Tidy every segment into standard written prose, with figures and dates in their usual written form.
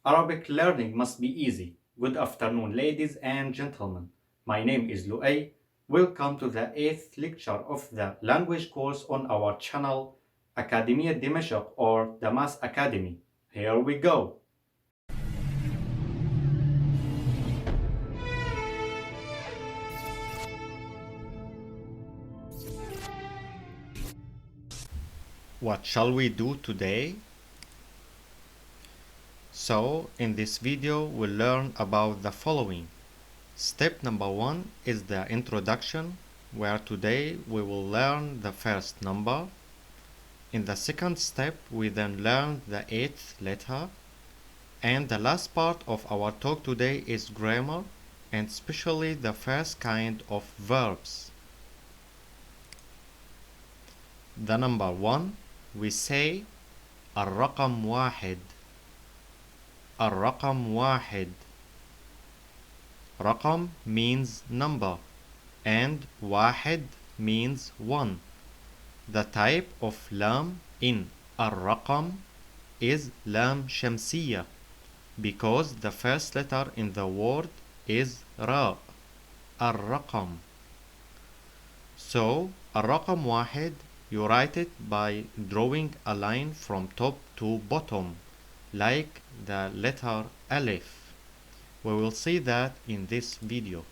Arabic learning must be easy. Good afternoon, ladies and gentlemen. My name is Luay. Welcome to the 8th lecture of the language course on our channel, Academia Dimashq or the Mass Academy. Here we go. What shall we do today? So, in this video, we'll learn about the following. Step number 1 is the introduction, where today we will learn the first number. In the second step, we then learn the 8th letter. And the last part of our talk today is grammar, and especially the first kind of verbs. The number 1, we say الرقم واحد. الرقم واحد. رقم means number and واحد means one. The type of lam in الرقم is lam شمسية because the first letter in the word is را. الرقم. So الرقم واحد, you write it by drawing a line from top to bottom like the letter Alif. We will see that in this video.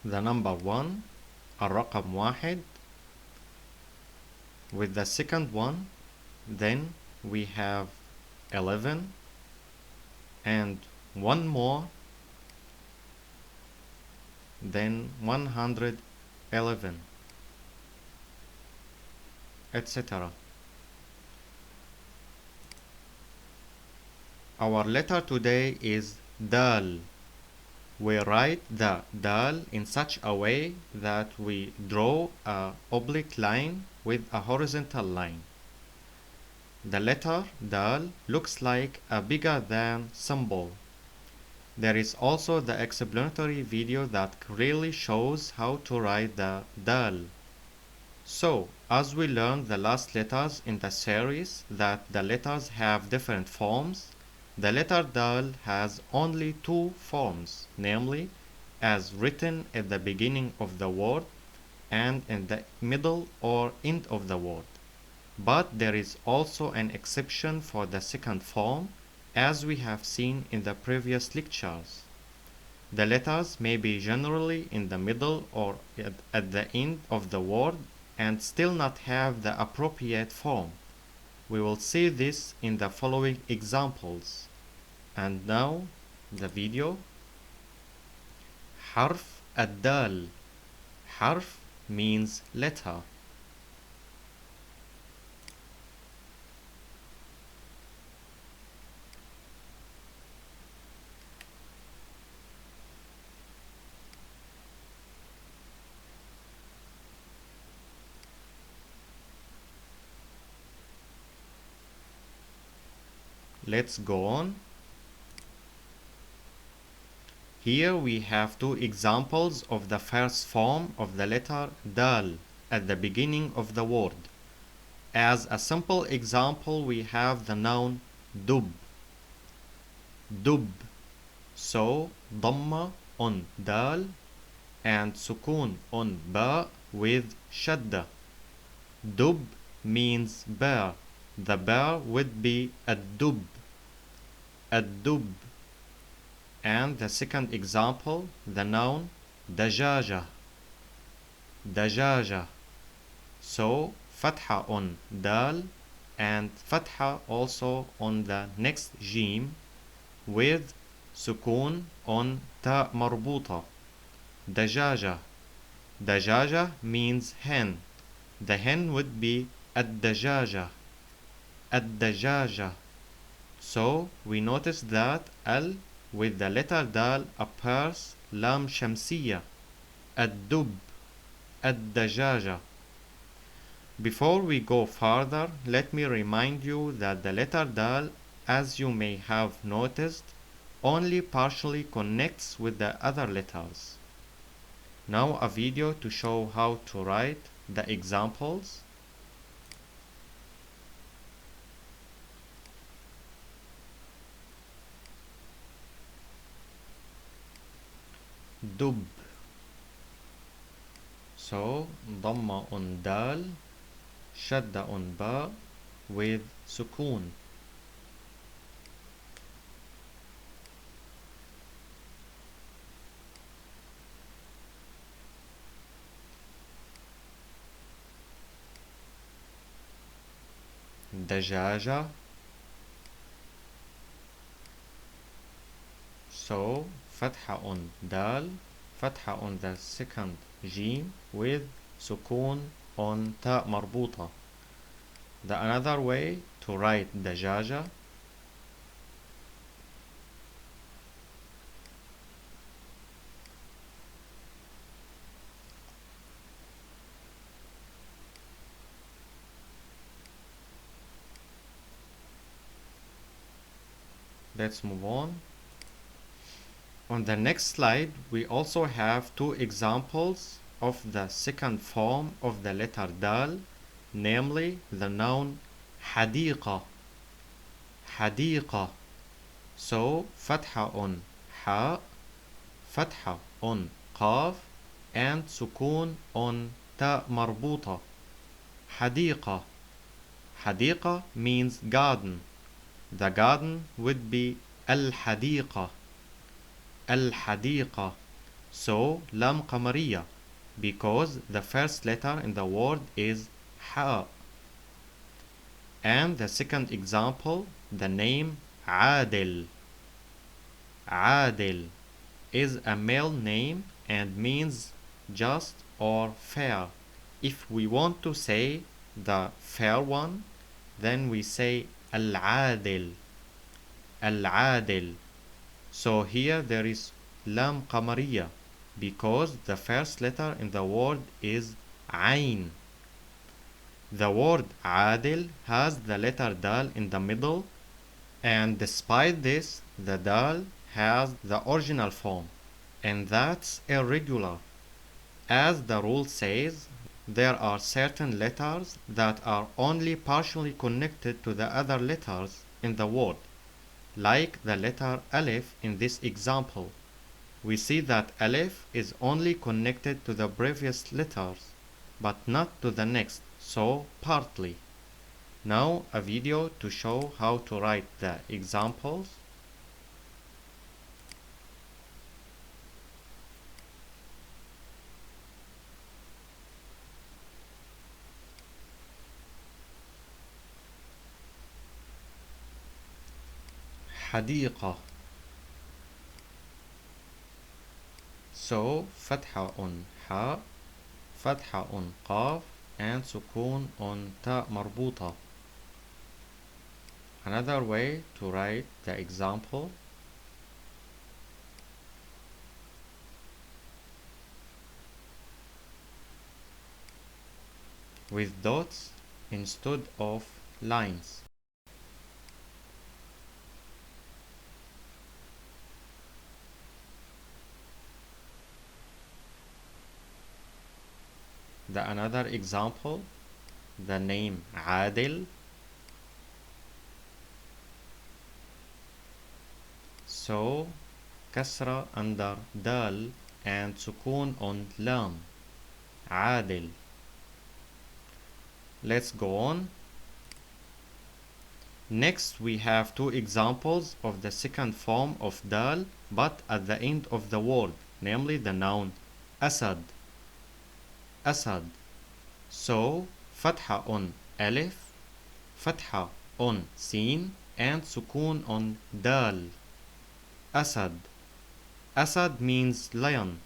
The number 1, الرقم واحد. With the second one, then we have 11 and one more, then 111, etc. Our letter today is Daal. We write the Daal in such a way that we draw a oblique line with a horizontal line. The letter Daal looks like a bigger than symbol. There is also the explanatory video that clearly shows how to write the Daal. So, as we learned the last letters in the series that the letters have different forms, the letter Daal has only two forms, namely as written at the beginning of the word and in the middle or end of the word. But there is also an exception for the second form, as we have seen in the previous lectures. The letters may be generally in the middle or at the end of the word and still not have the appropriate form. We will see this in the following examples. And now, the video. حرف الدال. حرف means letter. Let's go on. Here we have two examples of the first form of the letter Dal at the beginning of the word. As a simple example, we have the noun dub. Dub. So, dhamma on Dal and sukun on Ba with shadda. Dub means bear. The bear would be ad-dub. Ad-dub. And the second example, the noun dajaja. Dajaja. So, fatha on dal and fatha also on the next jim with sukun on ta marbuta. Dajaja. Dajaja means hen. The hen would be ad-dajaja. Ad-dajaja. So, we notice that al with the letter dal appears lam shamsiya, ad-dub, ad-dajaja. Before we go further, let me remind you that the letter dal, as you may have noticed, only partially connects with the other letters. Now a video to show how to write the examples. دب. So ضمة on دال, شدة on با with سكون. دجاجة. So فتحة on دال, فتحة on the second جيم with سكون on تاء مربوطة. The another way to write دجاجة. Let's move on. On the next slide, we also have two examples of the second form of the letter Dal, namely the noun حديقة. حديقة. So فتحة on حاء, فتحة on قاف, and سكون on تاء مربوطة. حديقة. حديقة means garden. The garden would be الحديقة. الحديقة. So لام قمرية, because the first letter in the word is حاء. And the second example, the name عادل. عادل is a male name and means just or fair. If we want to say the fair one, then we say العادل. العادل. So here there is لام قمرية because the first letter in the word is عين. The word عادل has the letter Dal in the middle, and despite this, the Dal has the original form, and that's irregular. As the rule says, there are certain letters that are only partially connected to the other letters in the word, like the letter Alif in this example. We see that Alif is only connected to the previous letters, but not to the next, so partly. Now a video to show how to write the examples. حديقة. So فتحة on حاء, فتحة on قاف, and سكون on تاء مربوطة. Another way to write the example. With dots instead of lines. The another example, the name عادل. So كسرة under دال and سكون on لام. عادل. Let's go on. Next we have two examples of the second form of Dal but at the end of the word, namely the noun أسد. أسد. So فتحة on ألف, فتحة on سين, and سكون on دال. أسد. أسد means lion.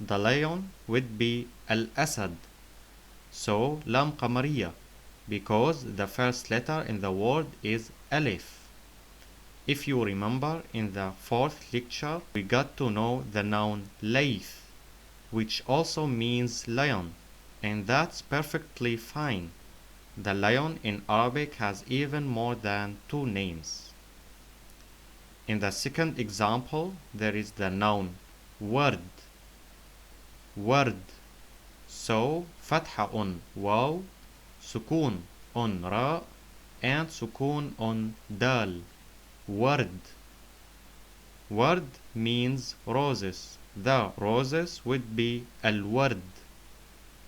The lion would be الأسد. So لام قمرية because the first letter in the word is ألف. If you remember, in the fourth lecture we got to know the noun ليث, which also means lion, and that's perfectly fine. The lion in Arabic has even more than two names. In the second example, there is the noun ورد. ورد. So فتحة on واو, سكون on را, and سكون on دال. Word. Word means roses. The roses would be الورد.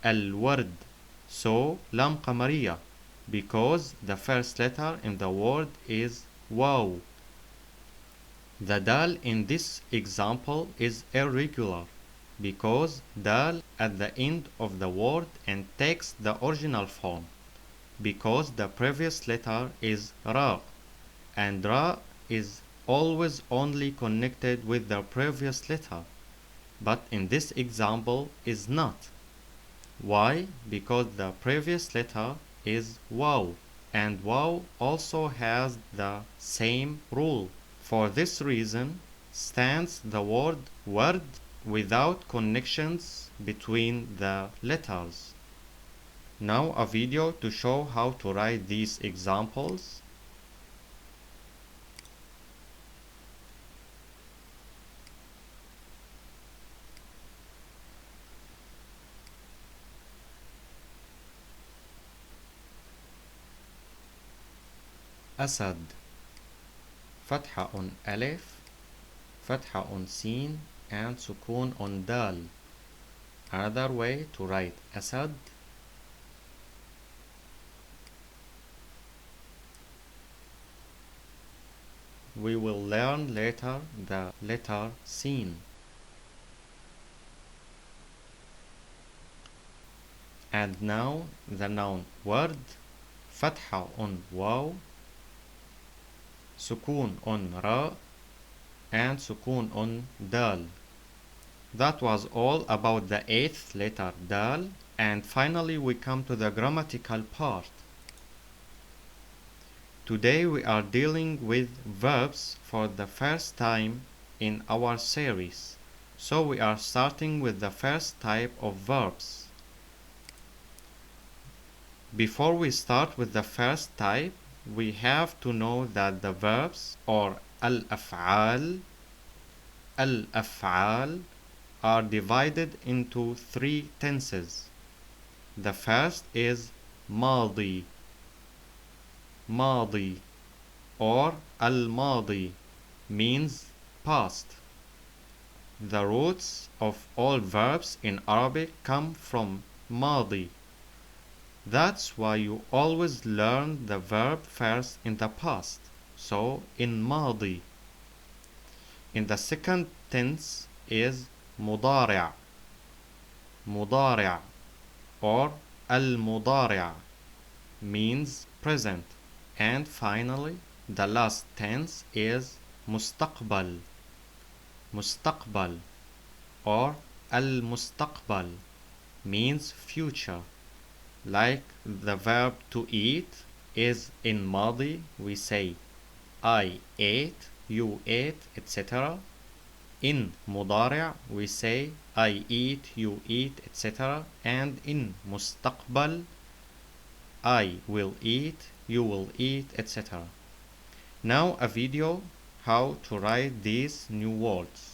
الورد. So لام قمرية, because the first letter in the word is واو. The dal in this example is irregular because dal at the end of the word and takes the original form, because the previous letter is ra, and ra is always only connected with the previous letter, but in this example is not. Why? Because the previous letter is waw, and waw also has the same rule. For this reason stands the word word without connections between the letters. Now a video to show how to write these examples. أسد. فتحة on ألف, فتحة on سين, and سكون on دال. Another way to write أسد. We will learn later the letter سين. And now the noun word. فتحة on واو, سكون on را, and سكون on دال. That was all about the 8th letter Daal, and finally we come to the grammatical part. Today we are dealing with verbs for the first time in our series. So we are starting with the first type of verbs. Before we start with the first type, we have to know that the verbs or al-af'al are divided into 3 tenses. The first is ماضي or al-madi, means past. The roots of all verbs in Arabic come from madi. That's why you always learn the verb first in the past, so in madi. In the second tense is مضارع or al-mudari', means present. And finally the last tense is مستقبل or al-mustaqbal, means future. Like the verb to eat is in madi, we say I ate, you ate, etc. In mudari' we say I eat, you eat, etc. And in mustaqbal I will eat, you will eat, etc. Now a video how to write these new words.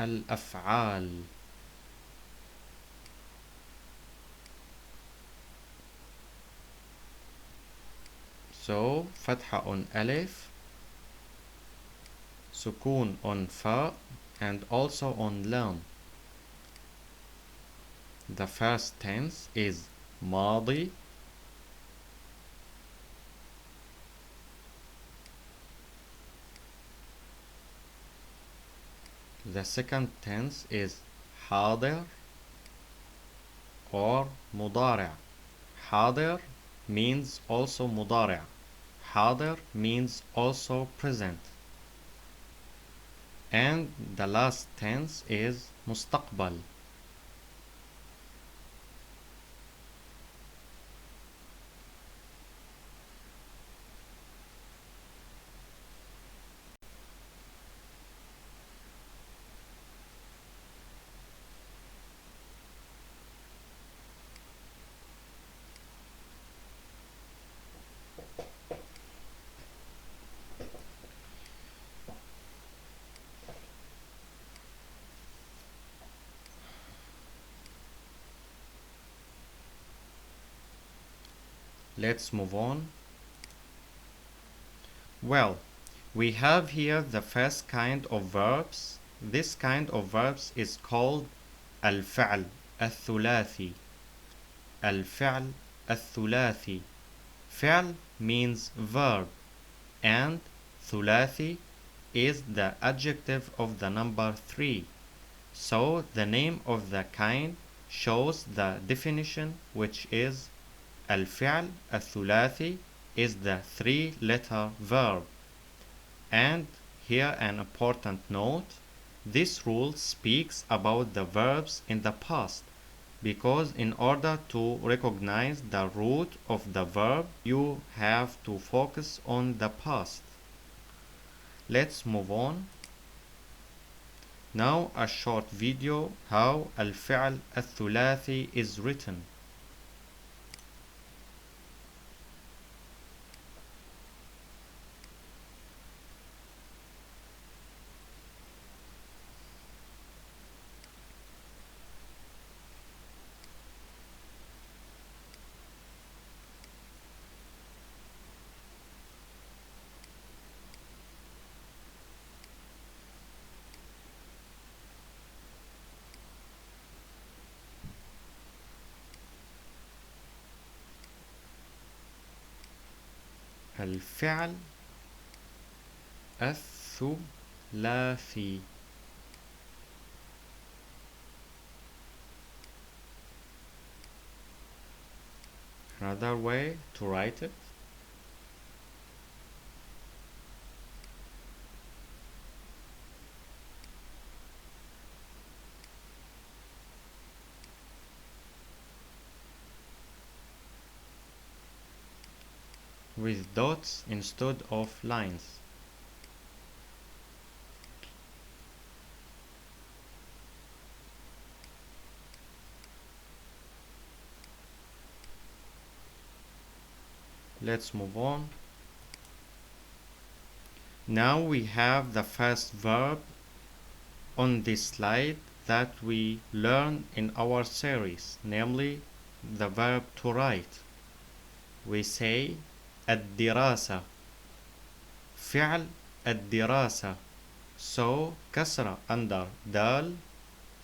الأفعال. So فتحة on ألف, سكون on فاء, and also on لام. The first tense is ماضي, the second tense is حاضر or مضارع. حاضر means also مضارع. حاضر means also present. And the last tense is مستقبل. Let's move on. Well, we have here the first kind of verbs. This kind of verbs is called الفعل الثلاثي. الفعل الثلاثي. فعل means verb and ثلاثي is the adjective of the number 3. So the name of the kind shows the definition, which is الفعل الثلاثي is the 3-letter verb. And here an important note, this rule speaks about the verbs in the past, because in order to recognize the root of the verb, you have to focus on the past. Let's move on. Now a short video how الفعل الثلاثي is written. الفعل الثلاثي. Another way to write it. With dots instead of lines. Let's move on. Now we have the first verb on this slide that we learned in our series, namely the verb to write. We say Ad-diraasah. فعل الدراسة. So كسرة under Daal,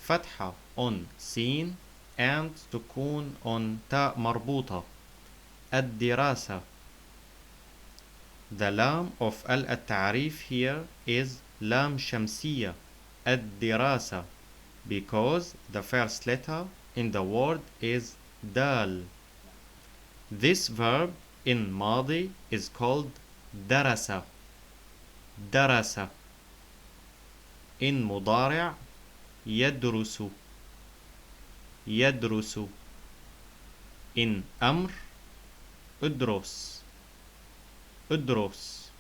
فتحة on sin, and سكون on تاء مربوطة. الدراسة. The lam of al-ta'rif here is lam shamsiyya, الدراسة, because the first letter in the word is Daal. This verb in Madi is called درس. درس. In مضارع يدرس. يدرس. In أمر ادرس. ادرس.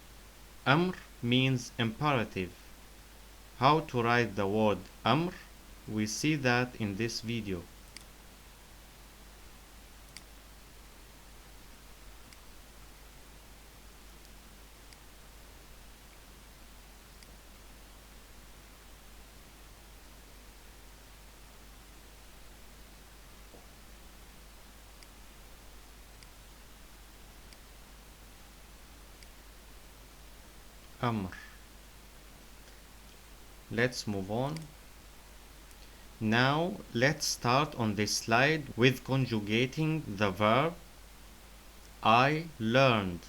أمر means imperative. How to write the word أمر? We see that in this video. أمر. Let's move on. Now let's start on this slide with conjugating the verb I learned.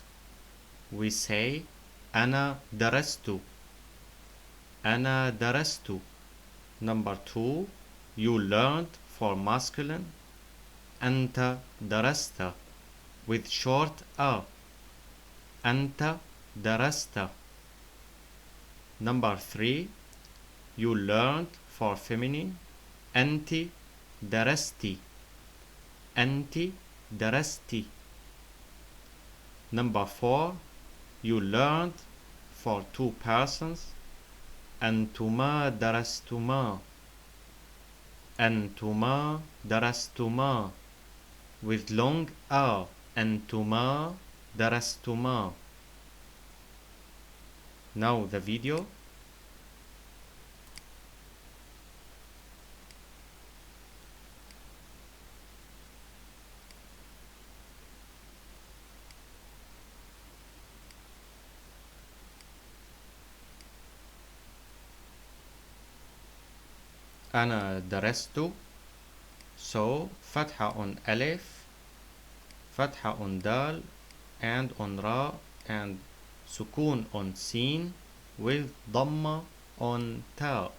We say أنا درست. أنا درست. Number 2, you learned for masculine. أنت درست with short a. أنت درست. Number 3, you learned for feminine. أنت درستي. أنت درستي. Number 4, you learned for 2 persons. أنتما درستما. أنتما درستما with long a. أنتما درستما. Now the video. أنا درست. So فتحة on ألف, فتحة on دال, and on را, and سكون on سين with ضمة on تاء.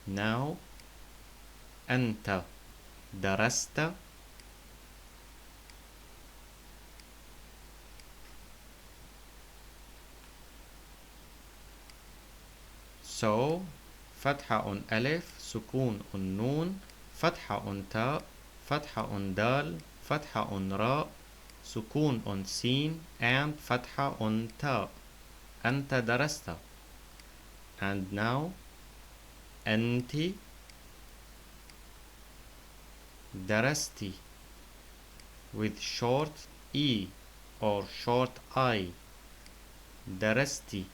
Now أنت درست. So فتحة on ألف, سكون on نون, فتحة on تاء, فتحة on دال, فتحة on راء, سكون on سين, and فتحة on تاء. أنت درست. And now أنت درستي with short E or short I. درستي.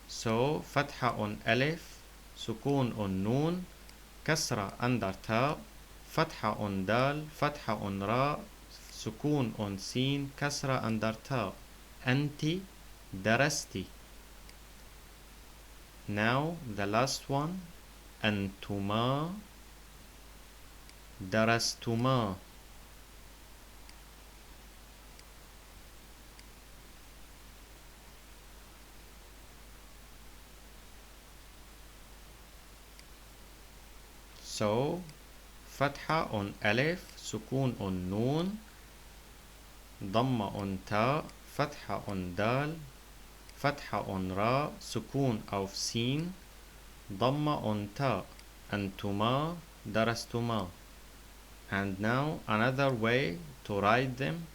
So فتحة on ألف, سكون on نون, كسرة under تاء, فتحة on دال, فتحة on راء, سكون on سين, كسرة under تاء. أنت درستي. Now the last one. أنتما درستما. So فتحة on ألف, سكون on نون, ضمة on تاء, فتحة on دال, فتحة on راء, سكون auf سين, ضمة on تاء. أنتما درستما. And now another way to write them.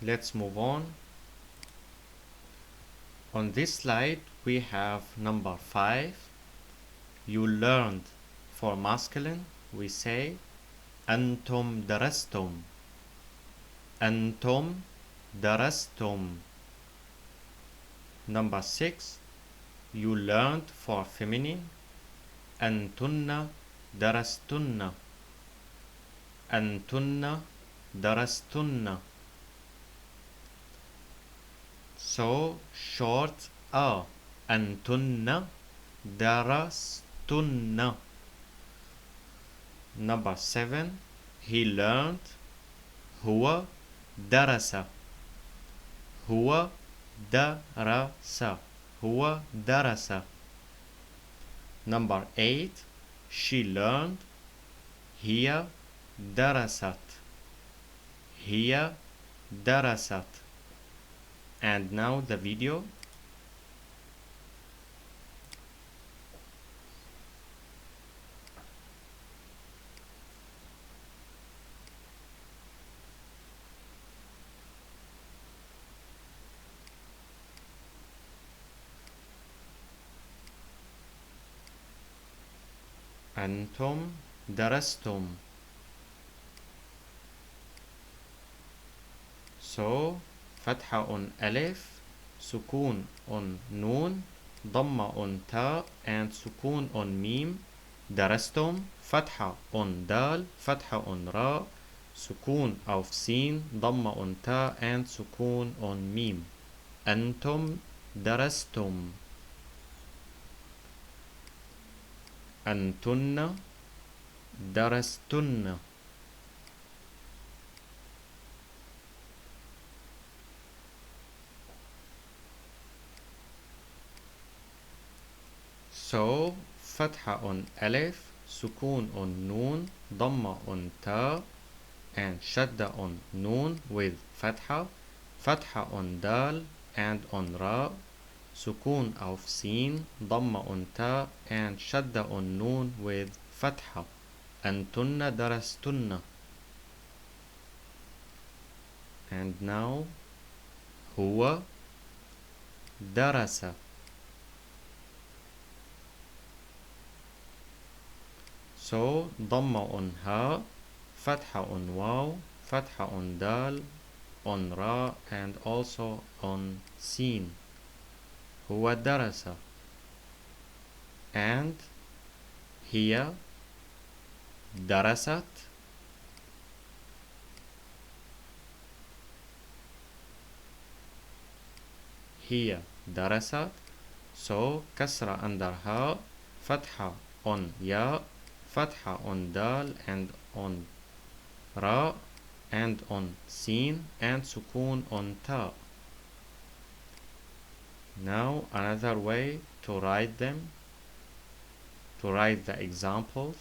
Let's move on. On this slide we have number 5. You learned. For masculine we say أنتم درستم. أنتم درستم. Number 6. You learned. For feminine أنتن درستن. أنتن درستن. So short A. أنتن درستن. Number 7. He learned. هو درس. هو درس. هو درس. Number 8. She learned. هي درست. هي درست. And now the video. أنتم درستم. So فتحة on ألف, سكون on نون, ضمة on تاء, and سكون on ميم. درستم. فتحة on دال, فتحة on راء, سكون auf سين, ضمة on تاء, and سكون on ميم. أنتم درستم. أنتن درستن. So فتحة on ألف, سكون on نون, ضمة on تا, and shadda on noon with فتحة, فتحة on dal and on ra, سكون auf sin, ضمة on ta, and shadda on noon with فتحة. أنتن درستن. And now هو درس. So ضمة on ha, فتحة on واو, فتحة on dal, on ra, and also on sin. هو درس. And هي درست. هي درست. So كسرة under ها, فتحة on يا, فتحة on dal and on ra and on sin and سكون on ta. Now another way to write them, to write the examples.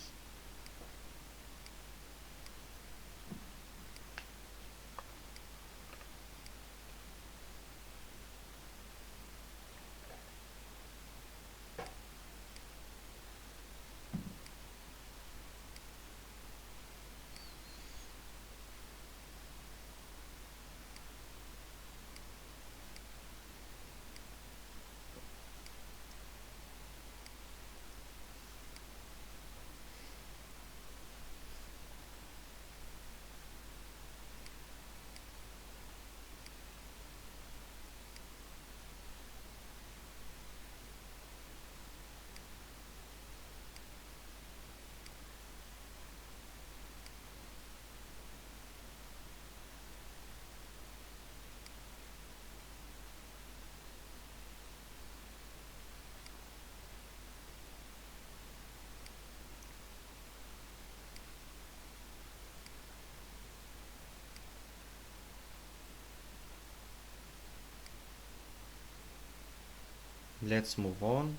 Let's move on.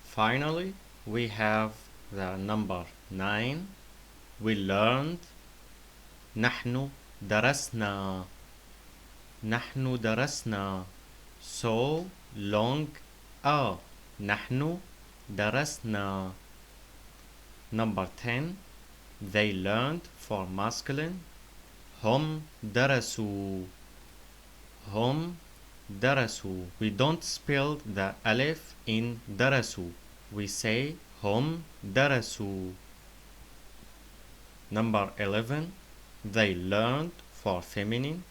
Finally, we have the number 9. We learned. نحن درسنا. نحن درسنا. So long a. نحن درسنا. Number 10. They learned for masculine. هم درسوا. هم درسوا. We don't spell the alif in درسوا. We say هم درسوا. Number 11. They learned for feminine.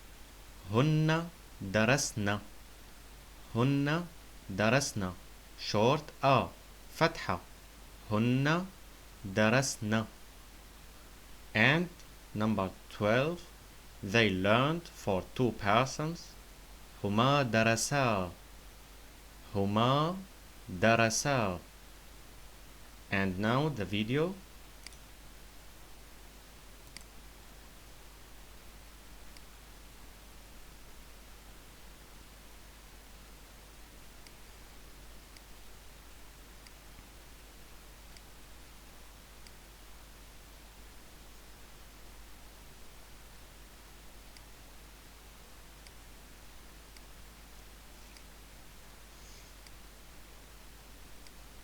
هن درسنا. هن درسنا. Short a. فتحة. هن درسنا. And number 12. They learned for two persons. هما درسا. هما درسا. And now the video.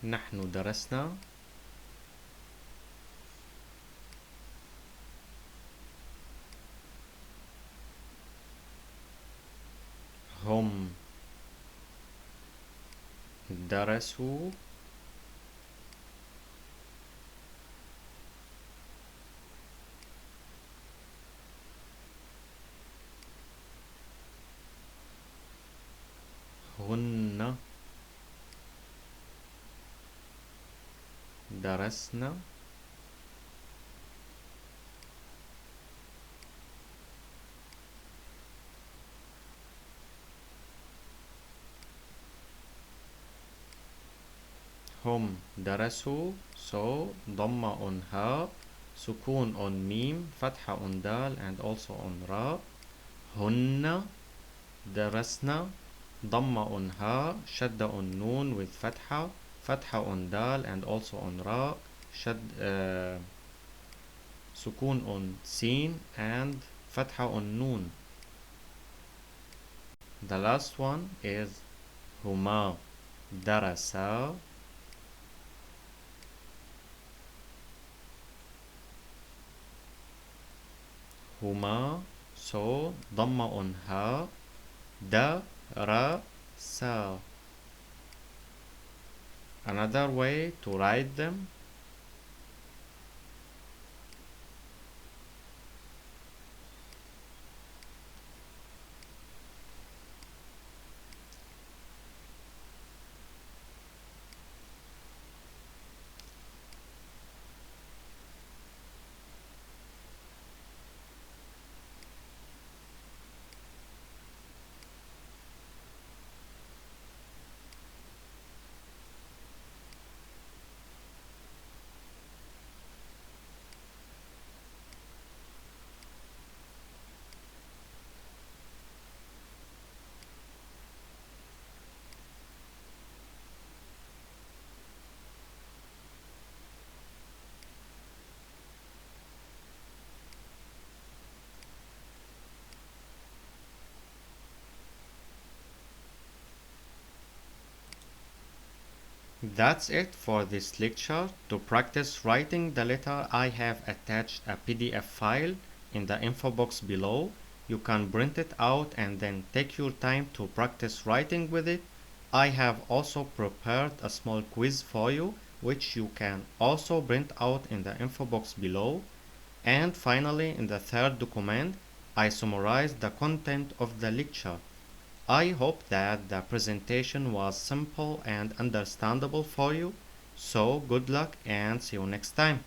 نحن درسنا. هم درسوا. هن درسنا. هم درسوا. So ضمة on ها, سكون on ميم, فتحة on دال and also on را. هن درسنا. Dhamma on ha, shadda on noon with fatha on dal and also on ra, sukun on sin and fatha on noon. The last one is huma darasa, huma, so dhamma on ha, da ra sa. Another way to write them, That's it for this lecture. To practice writing the letter, I have attached a PDF file in the info box below. You can print it out and then take your time to practice writing with it. I have also prepared a small quiz for you, which you can also print out in the info box below. And finally, in the third document, I summarized the content of the lecture. I hope that the presentation was simple and understandable for you. So good luck and see you next time.